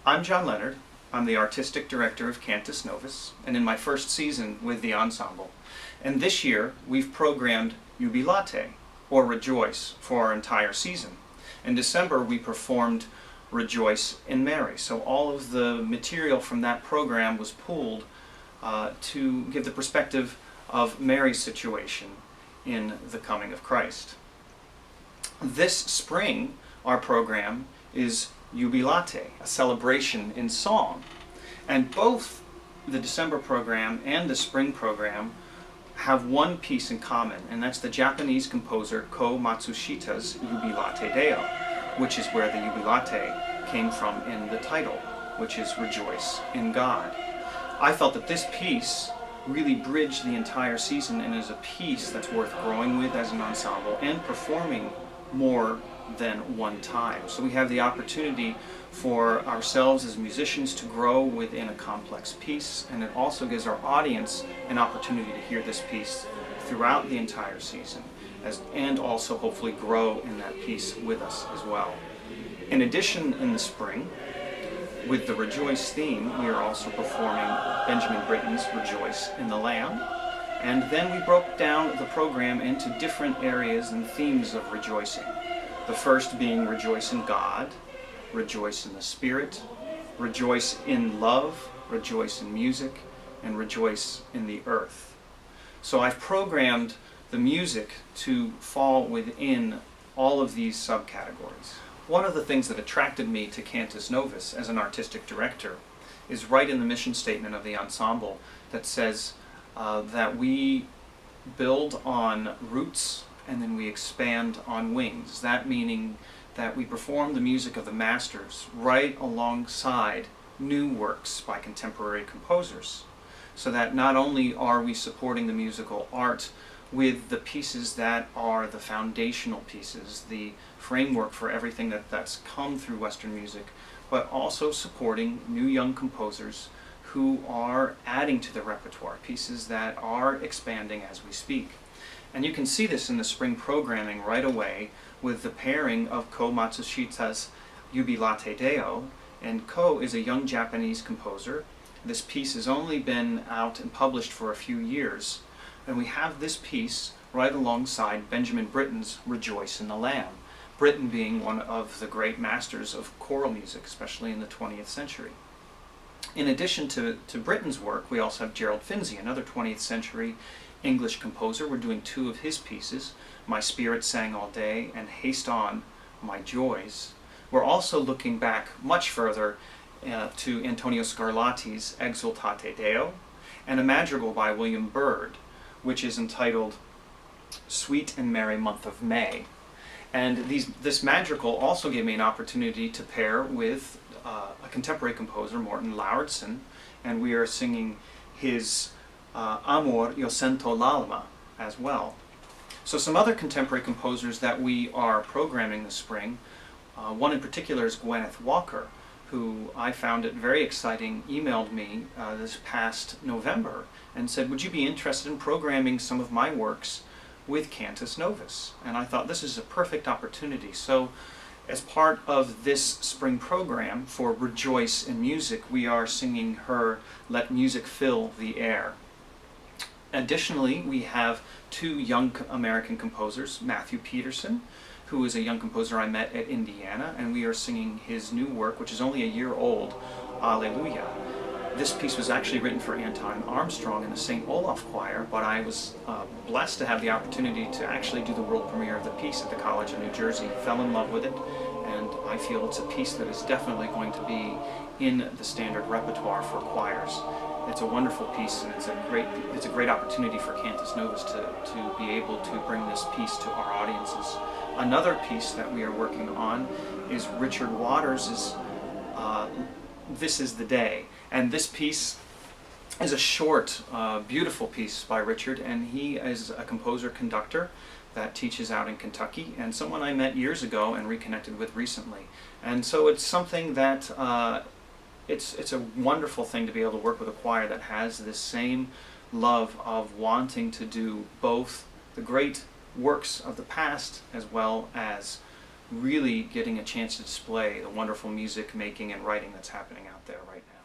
I'm John Leonard. I'm the artistic director of Cantus Novus, and in my first season with the ensemble. And this year, we've programmed Jubilate, or Rejoice, for our entire season. In December, we performed Rejoice in Mary. So all of the material from that program was pooled to give the perspective of Mary's situation in the coming of Christ. This spring, our program is Jubilate, a celebration in song. And both the December program and the spring program have one piece in common, and that's the Japanese composer Ko Matsushita's Jubilate Deo, which is where the Jubilate came from in the title, which is Rejoice in God. I felt that this piece really bridged the entire season and is a piece that's worth growing with as an ensemble and performing more than one time. So we have the opportunity for ourselves as musicians to grow within a complex piece, and it also gives our audience an opportunity to hear this piece throughout the entire season and also hopefully grow in that piece with us as well. In addition, in the spring, with the Rejoice theme, we are also performing Benjamin Britten's Rejoice in the Lamb. And then we broke down the program into different areas and themes of rejoicing. The first being Rejoice in God, Rejoice in the Spirit, Rejoice in love, Rejoice in music, and Rejoice in the earth. So I've programmed the music to fall within all of these subcategories. One of the things that attracted me to Cantus Novus as an artistic director is right in the mission statement of the ensemble that says that we build on roots and then we expand on wings. That meaning that we perform the music of the masters right alongside new works by contemporary composers, so that not only are we supporting the musical art with the pieces that are the foundational pieces, the framework for everything that's come through Western music, but also supporting new young composers who are adding to the repertoire, pieces that are expanding as we speak. And you can see this in the spring programming right away with the pairing of Ko Matsushita's Jubilate Deo, and Ko is a young Japanese composer. This piece has only been out and published for a few years, and we have this piece right alongside Benjamin Britten's Rejoice in the Lamb, Britten being one of the great masters of choral music, especially in the 20th century. In addition to Britten's work, we also have Gerald Finzi, another 20th century English composer. We're doing two of his pieces, My Spirit Sang All Day and Haste On, My Joys. We're also looking back much further to Antonio Scarlatti's Exultate Deo, and a madrigal by William Byrd, which is entitled Sweet and Merry Month of May. And this madrigal also gave me an opportunity to pair with a contemporary composer, Morton Lauridsen, and we are singing his Amor, Yo Sento l'Alma as well. So some other contemporary composers that we are programming this spring, one in particular is Gwyneth Walker, who I found it very exciting, emailed me this past November and said, would you be interested in programming some of my works with Cantus Novus? And I thought this is a perfect opportunity. So as part of this spring program for Rejoice in Music, we are singing her Let Music Fill the Air. Additionally, we have two young American composers, Matthew Peterson, who is a young composer I met at Indiana, and we are singing his new work, which is only a year old, Alleluia. This piece was actually written for Anton Armstrong in the St. Olaf Choir, but I was blessed to have the opportunity to actually do the world premiere of the piece at the College of New Jersey, fell in love with it, and I feel it's a piece that is definitely going to be in the standard repertoire for choirs. It's a wonderful piece, and it's a great opportunity for Cantus Novus to be able to bring this piece to our audiences. Another piece that we are working on is Richard Waters's This Is the Day, and this piece is a short, beautiful piece by Richard, and he is a composer-conductor that teaches out in Kentucky, and someone I met years ago and reconnected with recently. And so it's something that it's a wonderful thing to be able to work with a choir that has this same love of wanting to do both the great works of the past as well as really getting a chance to display the wonderful music making and writing that's happening out there right now.